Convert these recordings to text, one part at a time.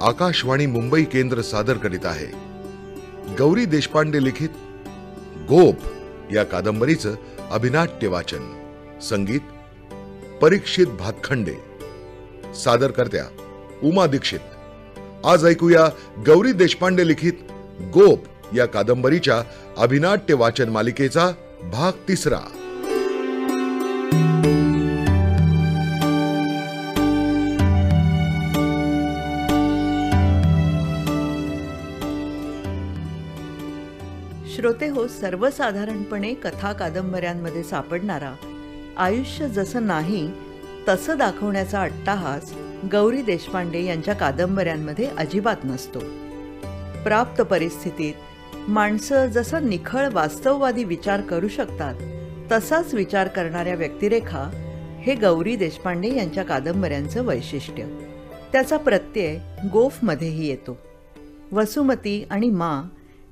आकाशवाणी मुंबई केंद्र सादर करीत आहे गौरी देशपांडे लिखित गोप या कादंबरीचं अभिनाट्य वाचन. संगीत परीक्षित भातखंडे. सादरकर्त्या उमा दीक्षित. आज ऐकूया गौरी देशपांडे लिखित गोप या कादंबरीच्या अभिनाट्य वाचन मालिकेचा भाग 3. श्रोते हो, सर्वसाधारणपणे कथा कादंबऱ्यांमध्ये सापडणारा आयुष्य जसं नाही तसं दाखवण्याचा अट्टाहास गौरी देशपांडे यांच्या कादंबऱ्यांमध्ये अजिबात नसतो. प्राप्त परिस्थितीत माणसं जसं निखळ वास्तववादी विचार करू शकतात तसाच विचार करणाऱ्या व्यक्तिरेखा हे गौरी देशपांडे यांच्या कादंबऱ्यांचं वैशिष्ट्य. त्याचा प्रत्यय गोफमध्येही येतो. वसुमती आणि मा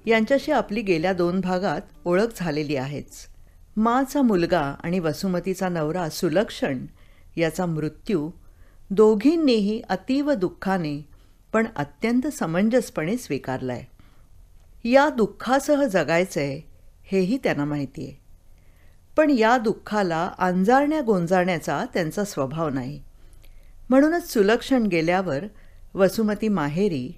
यांच्याशी आपली गेल्या 2 भागात ओळख झालेली आहेच. माचा मुलगा आणि वसुमतीचा नवरा सुलक्षण याचा मृत्यू दोघींनीही अतीव दुःखाने पण अत्यंत समंजसपणे स्वीकारलाय. या दुःखासह जगायचंय हेही त्यांना माहिती आहे. पण या दुःखाला अंजारण्या गोंजारण्याचा त्यांचा स्वभाव नाही. म्हणूनच सुलक्षण गेल्यावर वसुमती माहेरी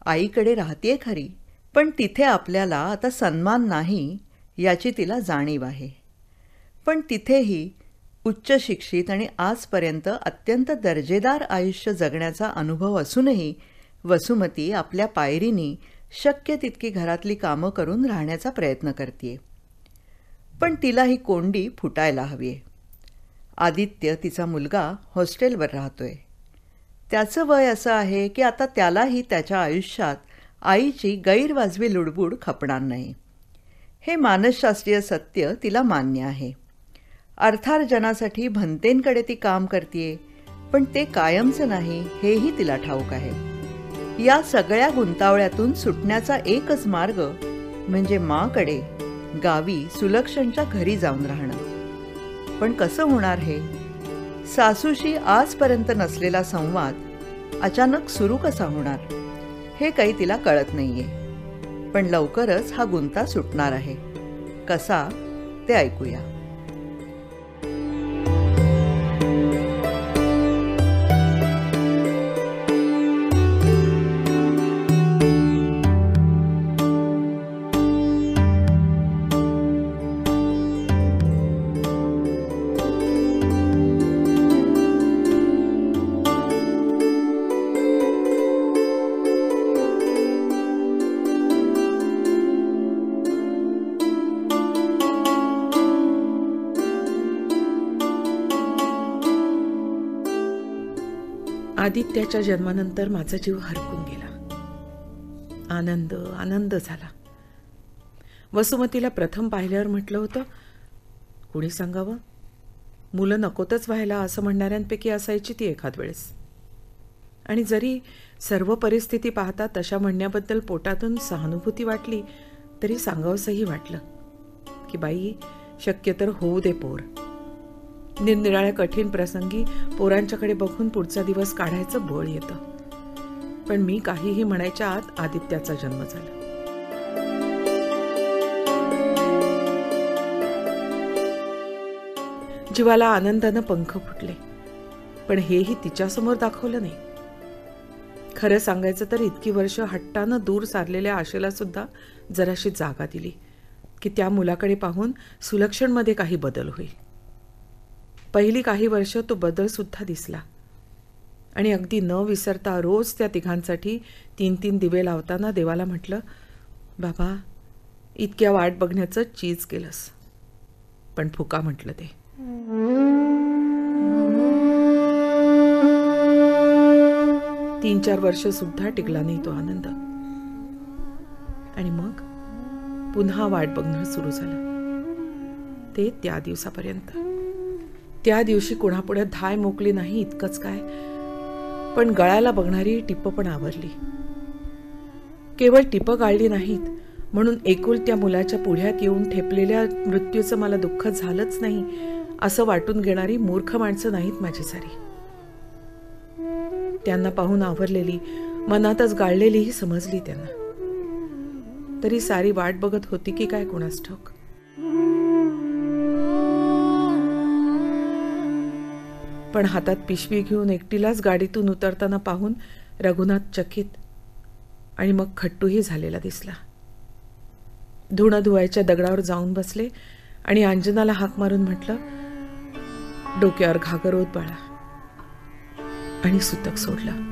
आईकडे राहतेय खरी, पण तिथे आपल्याला आता सन्मान नाही याची तिला जाणीव आहे. पण तिथेही उच्च शिक्षित आणि आजपर्यंत अत्यंत दर्जेदार आयुष्य जगण्याचा अनुभव असूनही वसुमती आपल्या पायरीनी शक्य तितकी घरातली कामं करून राहण्याचा प्रयत्न करतेय. पण तिला ही कोंडी फुटायला हवीये. आदित्य तिचा मुलगा हॉस्टेलवर राहतोय. त्याचं वय असं आहे की आता त्यालाही त्याच्या आयुष्यात आईची गैरवाजवी लुडबुड खपणार नाही. हे मानसशास्त्रीय सत्य तिला मान्य आहे. अर्थार्जनासाठी भंतेंकडे ती काम करतेय, पण ते कायमचं नाही हेही तिला ठाऊक आहे. या सगळ्या गुंतावळ्यातून सुटण्याचा एकच मार्ग म्हणजे माकडे गावी सुलक्षणच्या घरी जाऊन राहणं. पण कसं होणार हे? सासूशी आजपर्यंत नसलेला संवाद अचानक सुरू कसा होणार हे काही तिला कळत नाहीये. पण लवकरच हा गुंता सुटणार आहे. कसा ते ऐकूया. आदित्याच्या जन्मानंतर माझा जीव हरकून गेला. आनंद आनंद झाला. वसुमतीला प्रथम पाहिल्यावर म्हटलं होतं, कुणी सांगावं, मुलं नकोतच व्हायला असं म्हणणाऱ्यांपैकी असायची ती एखाद वेळेस. आणि जरी सर्व परिस्थिती पाहता तशा म्हणण्याबद्दल पोटातून सहानुभूती वाटली तरी सांगावंसंही वाटलं की बाई, शक्य तर होऊ दे पोर. निरनिराळ्या कठीण प्रसंगी पोरांच्याकडे बघून पुढचा दिवस काढायचं बळ येतं. पण मी काहीही म्हणायच्या आत आदित्याचा जन्म झाला. जीवाला आनंदानं पंख फुटले, पण हेही तिच्यासमोर दाखवलं नाही. खरं सांगायचं तर इतकी वर्ष हट्टानं दूर सारलेल्या आशेला सुद्धा जराशी जागा दिली की त्या मुलाकडे पाहून सुलक्षणमध्ये काही बदल होईल. पहिली काही वर्ष तो बदल सुद्धा दिसला आणि अगदी न विसरता रोज त्या तिघांसाठी 3-3 दिवे लावताना देवाला म्हटलं, बाबा, इतक्या वाट बघण्याचं चीज केलंस. पण फुका म्हटलं ते. 3-4 वर्ष सुद्धा टिकला नाही तो आनंद. आणि मग पुन्हा वाट बघणं सुरू झालं. ते त्या दिवसापर्यंत. त्या दिवशी कुणापुढे धाय मोकली नाही इतकंच काय, पण गळाला बघणारी टिपं पण आवरली. केवळ टिपं गाळली नाहीत म्हणून एकुलत्या मुलाच्या पुढ्यात येऊन ठेपलेल्या मृत्यूचं मला दुःख झालंच नाही असं वाटून घेणारी मूर्ख माणसं नाहीत माझी सारी. त्यांना पाहून आवरलेली मनातच गाळलेलीही समजली त्यांना. तरी सारी वाट बघत होती की काय कुणास ठाऊक. पण हातात पिशवी घेऊन एकटीलाच गाडीतून उतरताना पाहून रघुनाथ चकित आणि मग खट्टूही झालेला दिसला. धुणं धुवायच्या दगडावर जाऊन बसले आणि अंजनाला हाक मारून म्हटलं, डोक्यावर घागर ओत बाळा, आणि सुतक सोडलं.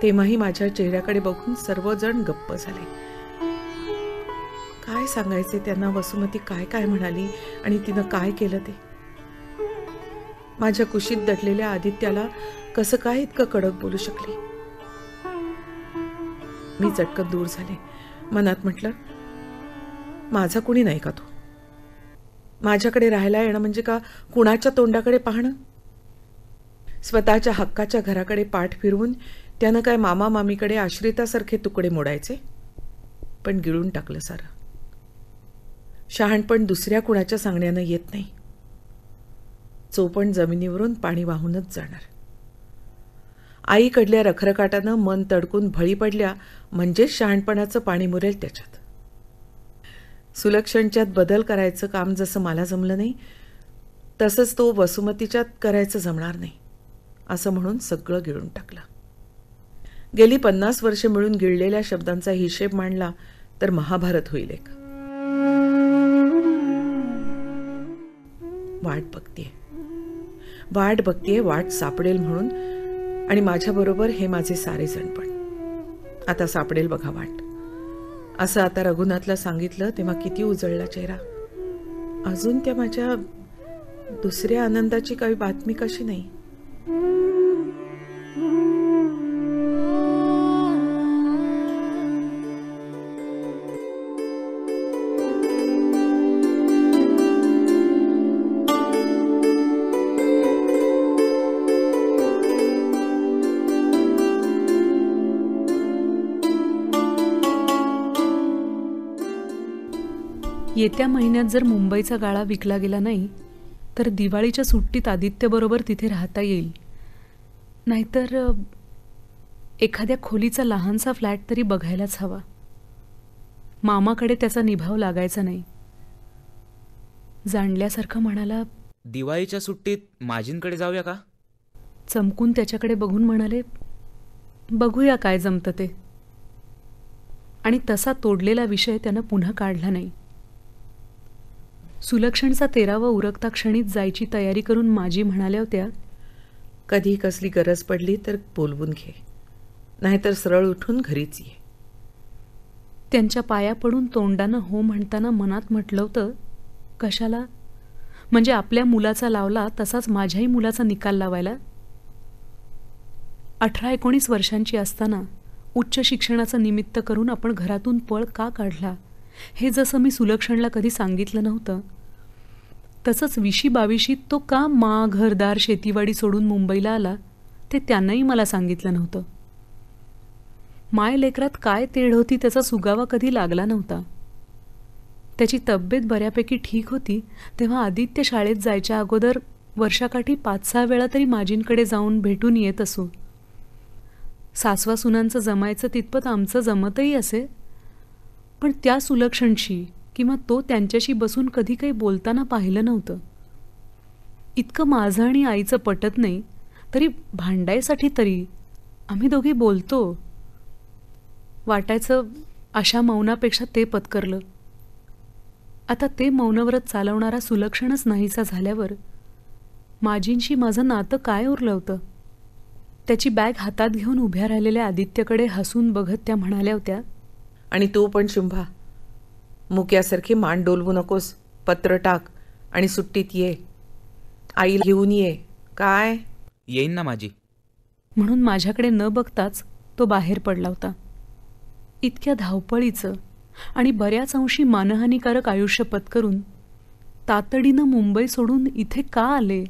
तेव्हाही माझ्या चेहऱ्याकडे बघून सर्वजण गप्प झाले. काय सांगायचे त्यांना वसुमती काय काय म्हणाली आणि तिनं काय केलं ते. माझ्या कुशीत दडलेल्या आदित्याला कसं काय इतकं कडक बोलू शकली. मी चटकन दूर झाले. मनात म्हटलं, माझा कुणी नाही का तो? माझ्याकडे राहायला येणं म्हणजे का कुणाच्या तोंडाकडे पाहणं? स्वतःच्या हक्काच्या घराकडे पाठ फिरवून त्यानं काय मामा मामीकडे आश्रितासारखे तुकडे मोडायचे? पण गिळून टाकलं सारं. शहाणपण दुसऱ्या कुणाच्या सांगण्यानं येत नाही. चोपण जमिनीवरून पाणी वाहूनच जाणार. आईकडल्या रखरकाटानं मन तडकून भळी पडल्या म्हणजेच शहाणपणाचं पाणी मुरेल त्याच्यात. सुलक्षणच्यात बदल करायचं काम जसं मला जमलं नाही, तसंच तो वसुमतीच्यात करायचं जमणार नाही असं म्हणून सगळं गिळून टाकलं. गेली 50 वर्ष मिळून गिळलेल्या शब्दांचा हिशेब मांडला तर महाभारत होईल एक. वाट बघतीये वाट सापडेल म्हणून, आणि माझ्याबरोबर हे माझे सारे जणपण. आता सापडेल बघा वाट असं आता रघुनाथला सांगितलं तेव्हा किती उजळला चेहरा. अजून त्या माझ्या दुसऱ्या आनंदाची काही बातमी कशी नाही. येत्या महिन्यात जर मुंबईचा गाळा विकला गेला नाही तर दिवाळीच्या सुट्टीत आदित्यबरोबर तिथे राहता येईल. नाहीतर एखाद्या खोलीचा लहानसा फ्लॅट तरी बघायलाच हवा. मामाकडे त्याचा निभाव लागायचा नाही. जाणल्यासारखं म्हणाला, दिवाळीच्या सुट्टीत माजींकडे जाऊया का? चमकून त्याच्याकडे बघून म्हणाले, बघूया काय जमतं ते. आणि तसा तोडलेला विषय त्यानं पुन्हा काढला नाही. सुलक्षणचा 13वा उरकता क्षणीच जायची तयारी करून माजी म्हणाल्या होत्या, कधी कसली गरज पडली तर बोलवून घे, नाहीतर सरळ उठून घरीच ये. त्यांच्या पाया पडून तोंडानं हो म्हणताना मनात म्हटलं होतं, कशाला? म्हणजे आपल्या मुलाचा लावला तसाच माझ्याही मुलाचा निकाल लावायला. 18-19 वर्षांची असताना उच्च शिक्षणाचं निमित्त करून आपण घरातून पळ का काढला हे जसं मी सुलक्षणला कधी सांगितलं नव्हतं, तसंच 20-22 तो का घरदार शेतीवाडी सोडून मुंबईला आला ते त्यांनाही मला सांगितलं नव्हतं. माय लेकरात काय तेढ होती त्याचा सुगावा कधी लागला नव्हता. त्याची तब्येत बऱ्यापैकी ठीक होती तेव्हा आदित्य शाळेत जायच्या अगोदर वर्षाकाठी 5-6 वेळा तरी माजींकडे जाऊन भेटून येत असू. सासवा सुनांचं जमायचं तितपत आमचं जमतही असे, पण त्या सुलक्षणशी किंवा तो त्यांच्याशी बसून कधी काही बोलताना पाहिलं नव्हतं. इतकं माझं आणि आईचं पटत नाही तरी भांडायसाठी तरी आम्ही दोघी बोलतो वाटायचं. अशा मौनापेक्षा ते पत्करलं. आता ते मौनव्रत चालवणारा सुलक्षणच नाहीसा झाल्यावर माजींशी माझं नातं काय उरलं होतं. त्याची बॅग हातात घेऊन उभ्या राहिलेल्या आदित्यकडे हसून बघत त्या म्हणाल्या होत्या, आणि तू पण शुंभा, मुक्यासारखी मान डोलवू नकोस. पत्र टाक आणि सुट्टीत ये. आईला घेऊन ये. काय? येईन ना माझी. म्हणून माझ्याकडे न बघताच तो बाहेर पडला होता. इतक्या धावपळीचं आणि बऱ्याच अंशी मानहानिकारक आयुष्य पत्करून तातडीनं मुंबई सोडून इथे का आले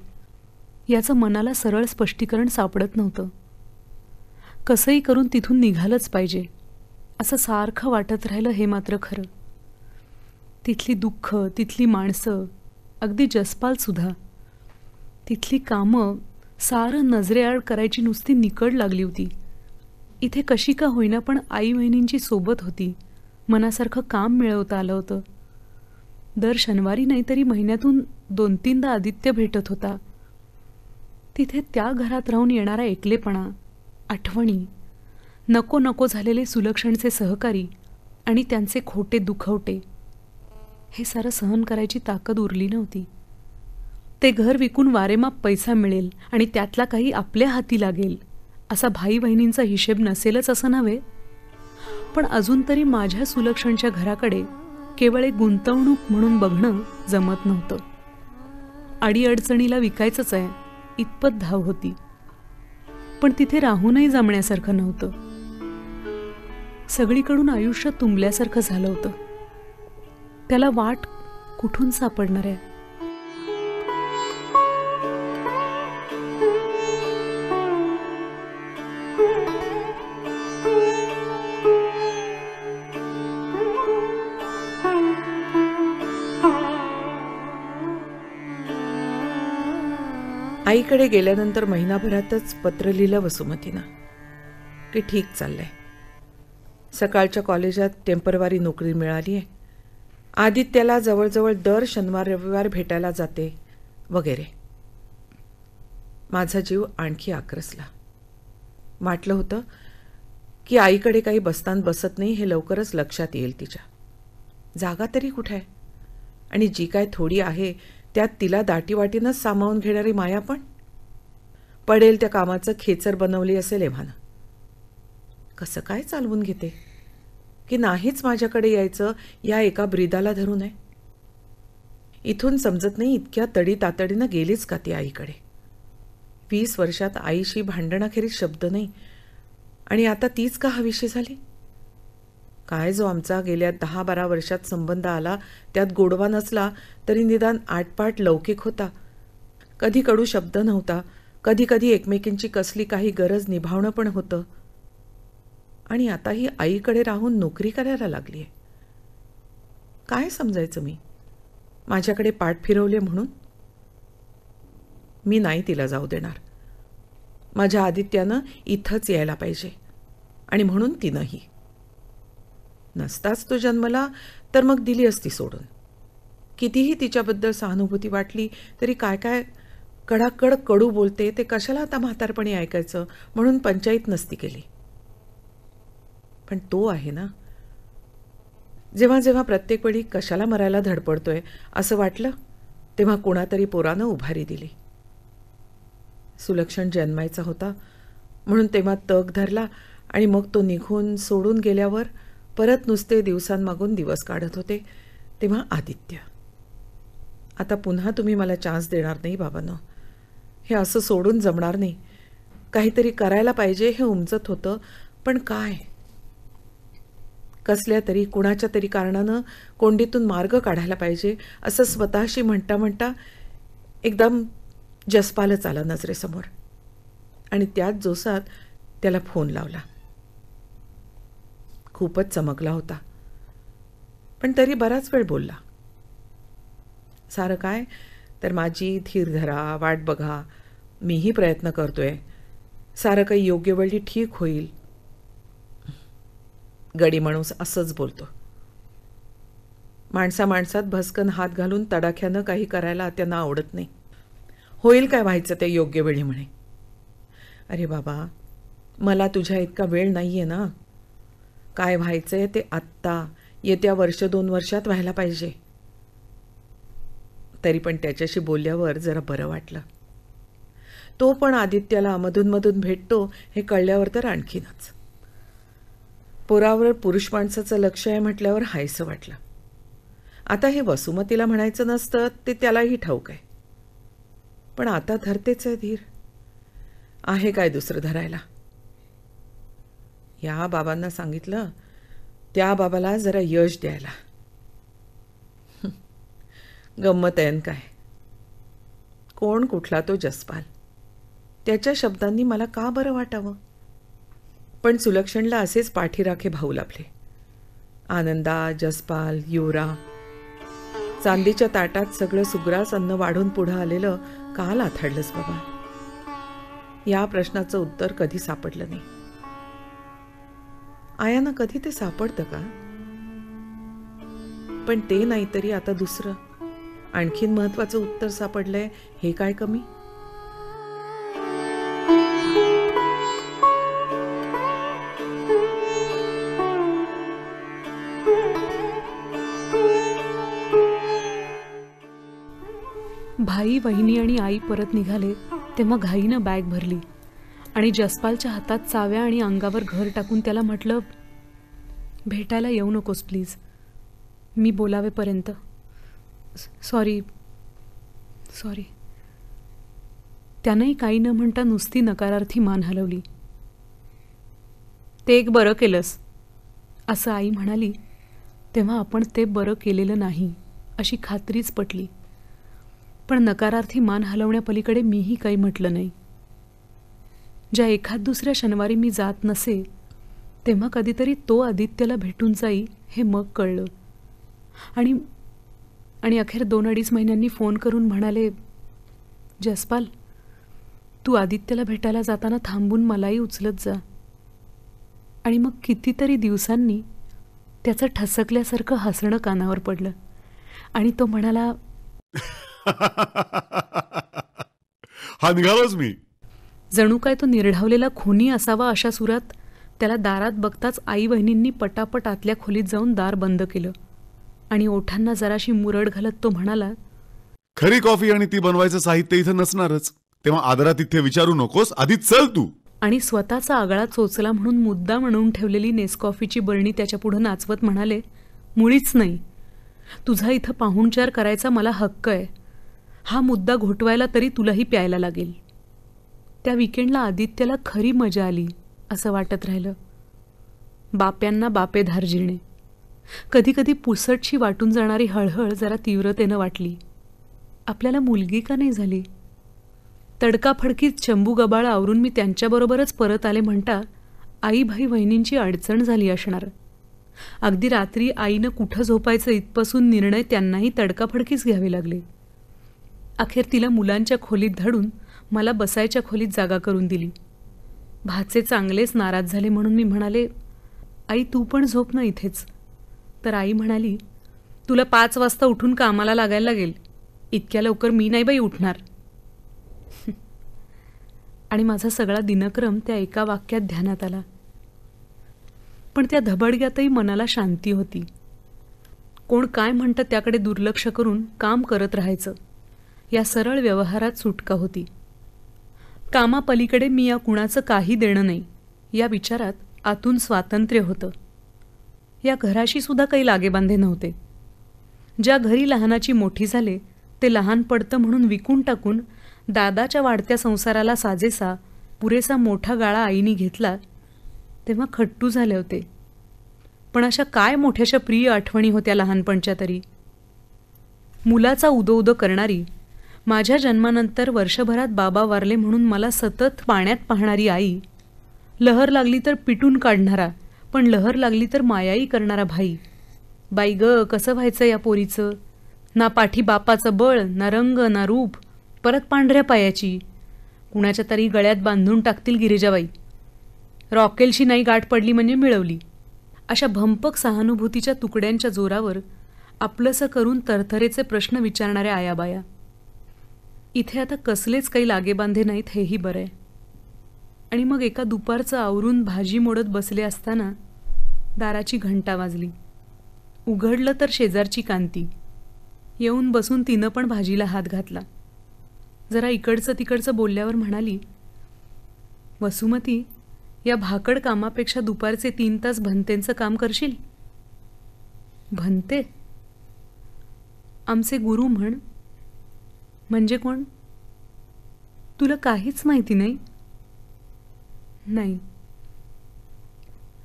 याचं मनाला सरळ स्पष्टीकरण सापडत नव्हतं. कसंही करून तिथून निघालंच पाहिजे असं सारखं वाटत राहिलं हे मात्र खरं. तिथली दुःख, तिथली माणसं, अगदी जसपालसुद्धा, तिथली कामं सारं नजरेआड करायची नुसती निकड लागली होती. इथे कशी का होईना पण आई बहिणींची सोबत होती. मनासारखं काम मिळवता आलं होतं. दर शनिवारी नाहीतरी महिन्यातून 2-3दा आदित्य भेटत होता. तिथे त्या घरात राहून येणारा एकलेपणा, आठवणी, नको नको झालेले सुलक्षणचे सहकारी आणि त्यांचे खोटे दुखवटे, हे सारं सहन करायची ताकद उरली नव्हती. ते घर विकून वारेमाप पैसा मिळेल आणि त्यातला काही आपल्या हाती लागेल असा भाई बहिणींचा हिशेब नसेलच असं नव्हे, पण अजून तरी माझ्या सुलक्षणच्या घराकडे केवळ एक गुंतवणूक म्हणून बघणं जमत नव्हतं. अडीअडचणीला विकायचंच आहे इतपत धाव होती, पण तिथे राहूनही जमण्यासारखं नव्हतं. सगळीकडून आयुष्य तुंबल्यासारखं झालं होतं. त्याला वाट कुठून सापडणार आहे? आईकडे गेल्यानंतर महिनाभरातच पत्र लिहिलं वसुमतीनं की ठीक चाललंय. सकाळच्या कॉलेजात टेम्परवारी नोकरी मिळाली आहे. आदित्याला जवळजवळ दर शनिवार रविवार भेटायला जाते वगैरे. माझा जीव आणखी आक्रसला. वाटलं होतं की आईकडे काही बसतान बसत नाही हे लवकरच लक्षात येईल तिच्या. जागा तरी कुठे आहे? आणि जी काय थोडी आहे त्यात तिला दाटीवाटीनंच सामावून घेणारी माया पण पडेल त्या कामाचं खेचर बनवली असेल एव्हानं. कसं काय चालवून घेते की नाहीच माझ्याकडे यायचं या एका ब्रीदाला धरून आहे. इथून समजत नाही इतक्या तडी तातडीनं गेलीच का ती आईकडे. 20 वर्षात आईशी भांडणाखेरीज शब्द नाही आणि आता तीच का हवीशी झाली? काय जो आमचा गेल्या 10-12 वर्षात संबंध आला त्यात गोडवा नसला तरी निदान आटपाट लौकिक होता. कधी कडू शब्द नव्हता, कधी कधी एकमेकींची कसली काही गरज निभावणं पण होतं. आणि आता ही आईकडे राहून नोकरी करायला लागली आहे. काय समजायचं मी? माझ्याकडे पाठ फिरवले म्हणून? मी नाही तिला जाऊ देणार. माझ्या आदित्यानं इथंच यायला पाहिजे आणि म्हणून तिनंही. नसताच तो जन्मला तर मग दिली असती सोडून. कितीही तिच्याबद्दल सहानुभूती वाटली तरी काय काय कडाकड कडू बोलते ते कशाला आता म्हातारपणी ऐकायचं म्हणून पंचायत नसती केली. पण तो आहे ना, जेव्हा जेव्हा प्रत्येक वेळी कशाला मरायला धडपडतोय असं वाटलं तेव्हा कोणातरी पोरानं उभारी दिली. सुलक्षण जन्मायचा होता म्हणून तेव्हा तग धरला आणि मग तो निघून सोडून गेल्यावर परत नुसते दिवसांमागून दिवस काढत होते तेव्हा आदित्य. आता पुन्हा तुम्ही मला चान्स देणार नाही बाबांनो. हे असं सोडून जमणार नाही. काहीतरी करायला पाहिजे हे उमजत होतं, पण काय? कसल्या तरी कुणाच्या तरी कारणानं कोंडीतून मार्ग काढायला पाहिजे असं स्वतःशी म्हणता म्हणता एकदम जसपालच आला नजरेसमोर आणि त्याच जोसात त्याला फोन लावला. खूपच चमकला होता, पण तरी बराच वेळ बोलला. सारं काय तर माझी धीर धरा, वाट बघा, मीही प्रयत्न करतोय, सारं काही योग्य वेळी ठीक होईल. गडी माणूस असंच बोलतो. माणसा माणसात भस्कन हात घालून तडाख्यानं काही करायला त्यांना आवडत नाही. होईल काय व्हायचं ते योग्य वेळी म्हणे. अरे बाबा, मला तुझ्या इतका वेळ नाहीये ना. काय व्हायचंय ते आत्ता येत्या 1-2 वर्षात व्हायला पाहिजे. तरी पण त्याच्याशी बोलल्यावर जरा बरं वाटलं. तो पण आदित्याला मधून भेटतो हे कळल्यावर तर आणखीनच. पोरावर पुरुष माणसाचं लक्ष आहे म्हटल्यावर हायसं वाटलं. आता हे वसुमतीला म्हणायचं नसतं ते त्यालाही ठाऊक आहे, पण आता धरतेच आहे धीर. आहे काय दुसरं धरायला? या बाबांना सांगितलं त्या बाबाला जरा यश द्यायला. गंमत आहे काय? कोण कुठला तो जसपाल? त्याच्या शब्दांनी मला का बरं वाटावं? पण सुलक्षणला असेच पाठीराखे भाऊ लाभले. आनंदा, जसपाल, युवरा. चांदीच्या ताटात सगळं सुग्रास अन्न वाढून पुढं आलेलं काल आथडलंच बाबा. या प्रश्नाचं उत्तर कधी सापडलं नाही. आयांना कधी ते सापडतं का? पण ते नाहीतरी आता दुसरं आणखीन महत्वाचं उत्तर सापडलंय, हे काय कमी? भाई, वहिनी आणि आई परत निघाले तेव्हा घाईनं बॅग भरली आणि जसपालच्या हातात चाव्या आणि अंगावर घर टाकून त्याला म्हटलं, भेटायला येऊ नकोस प्लीज, मी बोलावेपर्यंत. सॉरी. त्यानंही काही न म्हणता नुसती नकारार्थी मान हलवली. ते एक बरं केलंस असं आई म्हणाली तेव्हा आपण ते बरं केलेलं नाही अशी खात्रीच पटली. पण नकारार्थी मान हलवण्यापलीकडे मीही काही म्हटलं नाही. ज्या एखाद दुसऱ्या शनिवारी मी जात नसे तेव्हा कधीतरी तो आदित्यला भेटून जाई हे मग कळलं. आणि अखेर 2-2.5 महिन्यांनी फोन करून म्हणाले, जसपाल, तू आदित्यला भेटायला जाताना थांबून मलाही उचलत जा. आणि मग कितीतरी दिवसांनी त्याचं ठसकल्यासारखं हसणं कानावर पडलं आणि तो म्हणाला, हा निघालोच मी. जणू काय तो निर्ढावलेला खुनी असावा अशा सुरात त्याला दारात बघताच आई बहिणींनी पटापट आतल्या खोलीत जाऊन दार बंद केलं आणि ओठांना जराशी मुरड घालत तो म्हणाला, खरी कॉफी आणि ती बनवायचं साहित्य इथं नसणारच, तेव्हा आदरातिथ्य विचारू नकोस, आधी चल तू. आणि स्वतःचा आगळा चोचला म्हणून मुद्दा म्हणून ठेवलेली नेसकॉफीची बरणी त्याच्या पुढे नाचवत म्हणाले, मुळीच नाही, तुझा इथं पाहुणचार करायचा मला हक्क आहे. हा मुद्दा घोटवायला तरी तुलाही प्यायला लागेल. त्या विकेंडला आदित्यला खरी मजा आली असं वाटत राहिलं. बाप्यांना बापेधार जिणे. कधी कधी पुसटशी वाटून जाणारी हळहळ जरा तीव्रतेनं वाटली. आपल्याला मुलगी का नाही झाली? तडकाफडकीत चंबू गबाळ आवरून मी त्यांच्याबरोबरच परत आले म्हणता आई भाई वहिनींची अडचण झाली असणार. अगदी रात्री आईनं कुठं झोपायचं इथपासून निर्णय त्यांनाही तडकाफडकीच घ्यावे लागले. अखेर तिला मुलांच्या खोलीत धाडून मला बसायच्या खोलीत जागा करून दिली. भाचे चांगलेच नाराज झाले म्हणून मी म्हणाले, आई तू पण झोप ना इथेच. तर आई म्हणाली, तुला 5 वाजता उठून कामाला लागायला लागेल, इतक्या लवकर मी नाही बाई उठणार. आणि माझा सगळा दिनक्रम त्या एका वाक्यात ध्यानात आला. पण त्या धबडग्यातही मनाला शांती होती. कोण काय म्हणतं त्याकडे दुर्लक्ष करून काम करत राहायचं, या सरळ व्यवहारात सुटका होती. कामापलीकडे मी या कुणाचं काही देणं नाही या विचारात आतून स्वातंत्र्य होतं. या घराशी सुद्धा काही लागेबांधे नव्हते. ज्या घरी लहानाची मोठी झाले ते लहान पडतं म्हणून विकून टाकून दादाच्या वाढत्या संसाराला साजेसा पुरेसा मोठा गाळा आईनी घेतला तेव्हा खट्टू झाले होते. पण अशा काय मोठ्याशा प्रिय आठवणी होत्या लहानपणच्या तरी. मुलाचा उदो उदो करणारी, माझ्या जन्मानंतर वर्षभरात बाबा वारले म्हणून मला सतत पाण्यात पाहणारी आई, लहर लागली तर पिटून काढणारा पण लहर लागली तर मायाई करणारा भाई. बाई ग, कसं व्हायचं या पोरीचं? ना पाठी बापाचं बळ, ना रंग, ना रूप, परत पांढऱ्या पायाची. कुणाच्या तरी गळ्यात बांधून टाकतील गिरिजाबाई. रॉकेलशी नाही गाठ पडली म्हणजे मिळवली. अशा भंपक सहानुभूतीच्या तुकड्यांच्या जोरावर आपलंसं करून तरतरेचे प्रश्न विचारणाऱ्या आयाबाया. इथे आता कसलेच काही लागेबांधे नाहीत हेही बरं आहे. आणि मग एका दुपारचं आवरून भाजी मोडत बसले असताना दाराची घंटा वाजली. उघडलं तर शेजारची कांती. येऊन बसून तिनं पण भाजीला हात घातला. जरा इकडचं तिकडचं बोलल्यावर म्हणाली, वसुमती, या भाकड कामापेक्षा दुपारचे 3 तास भंतेंचं काम करशील? भंते? आमचे गुरु म्हण. म्हणजे कोण? तुला काहीच माहिती नाही? नाही.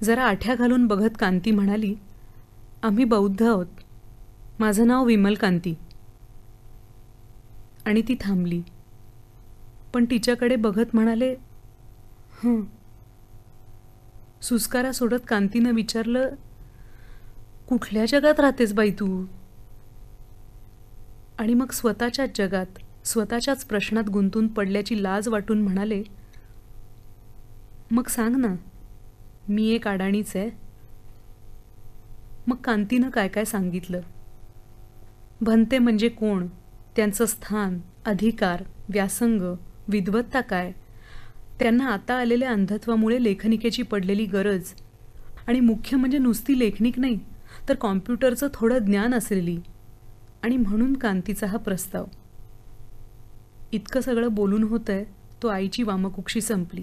जरा आठ्या घालून बघत कांती म्हणाली, आम्ही बौद्ध आहोत. माझं नाव विमल कांती. आणि ती थांबली. पण तिच्याकडे बघत म्हणाले, हं. सुस्कारा सोडत कांतीनं विचारलं, कुठल्या जगात राहतेस बाई तू? आणि मग स्वतःच्याच जगात स्वतःच्याच प्रश्नात गुंतून पडल्याची लाज वाटून म्हणाले, मग सांग ना, मी एक अडाणीच आहे. मग कांतीनं काय काय सांगितलं. भन्ते म्हणजे कोण, त्यांचं स्थान, अधिकार, व्यासंग, विद्वत्ता काय, त्यांना आता आलेल्या अंधत्वामुळे लेखनिकेची पडलेली गरज, आणि मुख्य म्हणजे नुसती लेखनिक नाही तर कॉम्प्युटरचं थोडं ज्ञान असलेली, आणि म्हणून कांतीचा हा प्रस्ताव. इतकं सगळं बोलून होतंय तो आईची वामकुक्षी संपली.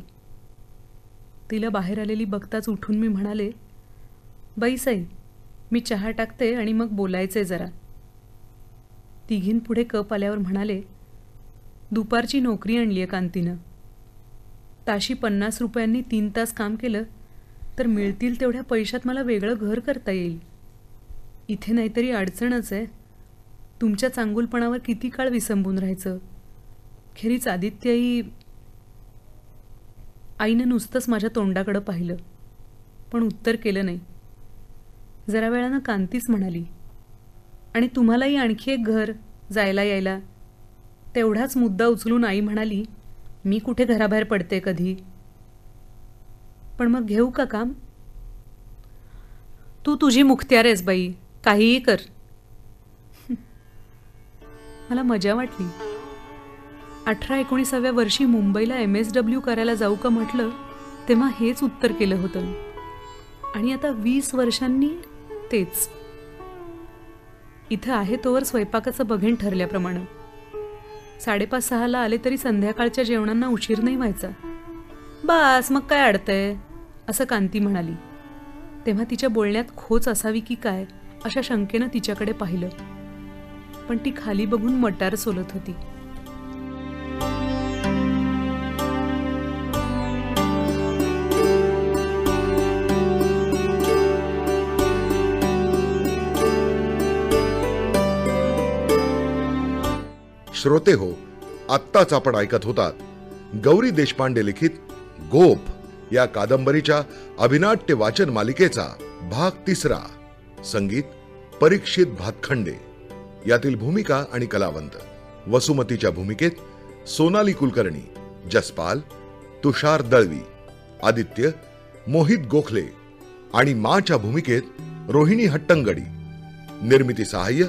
तिला बाहेर आलेली बघताच उठून मी म्हणाले, बाई साई, मी चहा टाकते आणि मग बोलायचंय जरा. तिघींपुढे कप आल्यावर म्हणाले, दुपारची नोकरी आणली आहे कांतीनं. ताशी 50 रुपयांनी 3 तास काम केलं तर मिळतील तेवढ्या पैशात मला वेगळं घर करता येईल. इथे नाहीतरी अडचणच आहे. तुमच्या चांगुलपणावर किती काळ विसंबून राहायचं. खेरीच आदित्यही. आईनं नुसतंच माझ्या तोंडाकडं पाहिलं पण उत्तर केलं नाही. जरा वेळानं कांतीच म्हणाली, आणि तुम्हालाही आणखी एक घर, जायला यायला. तेवढाच मुद्दा उचलून आई म्हणाली, मी कुठे घराबाहेर पडते कधी. पण मग घेऊ का काम. तू तुझी मुख्त्यार आहेस बाई, काहीही कर. मला मजा वाटली. 18-19व्या वर्षी मुंबईला MSW करायला जाऊ का म्हटलं तेव्हा हेच उत्तर केलं होतं, आणि आता 20 वर्षांनी तेच. इथं आहे तोवर स्वयंपाकाचं बघेन ठरल्याप्रमाणे. 5:30-6ला आले तरी संध्याकाळच्या जेवणांना उशीर नाही व्हायचा. बास, मग काय अडतंय, असं कांती म्हणाली. तेव्हा तिच्या बोलण्यात खोच असावी की काय अशा शंकेनं तिच्याकडे पाहिलं, पण ती खाली बघून मटार सोलत होती. श्रोते हो, आत्ताच आपण ऐकत होतात गौरी देशपांडे लिखित गोप या कादंबरीच्या अभिनाट्य वाचन मालिकेचा भाग 3. संगीत परीक्षित भातखंडे. यातील भूमिका आणि कलावंत: वसुमतीच्या भूमिकेत सोनाली कुलकर्णी, जसपाल तुषार दळवी, आदित्य मोहित गोखले आणि माच्या भूमिकेत रोहिणी हट्टंगडी. निर्मिती सहाय्य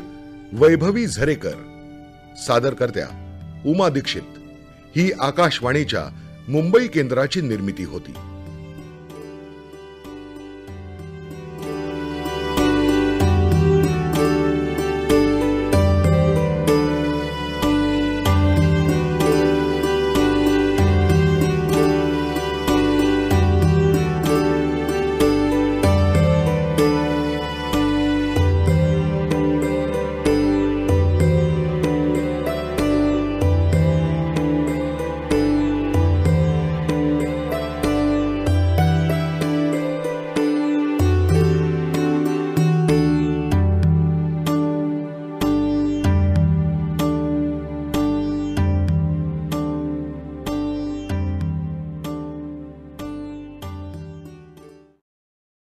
वैभवी झरेकर. सादरकर्त्या उमा दीक्षित. ही आकाशवाणीच्या मुंबई केंद्राची निर्मिती होती.